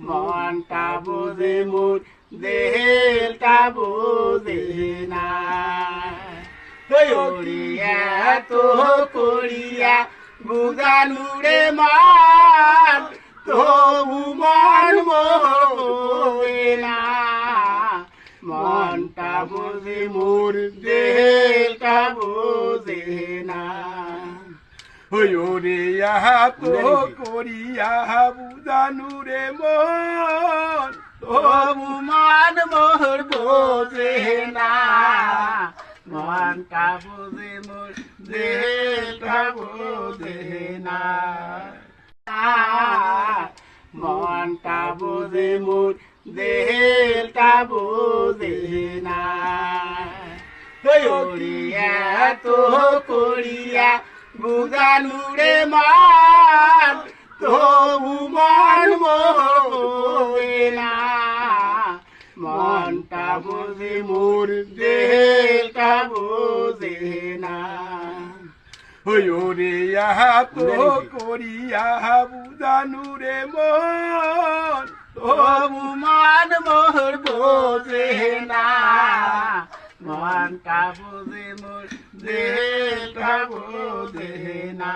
মনটা বোঝে মোর দেহটা বোঝে না করিয়া তো করিয়া বুঝানুরে মান তবু মন বোঝে না মনটা বোঝে মোর দেহটা বোঝে না ওরে তো করিয়া বুঝানুরে মন তবু মন মোর বোঝে না মনটা বোঝে মোর দেহটা বোঝে না মনটা বোঝে মোর দেহটা বোঝে না করিয়া তো করিয়া বুঝানুরে মান তবু মন বোঝে না মনটা বোঝে মোর দেহটা বোঝে না ওরে তো করিয়া বুঝানুরে মন তবু মন মোর বোঝে না মনটা বোঝে মোর দেহটা বোঝে না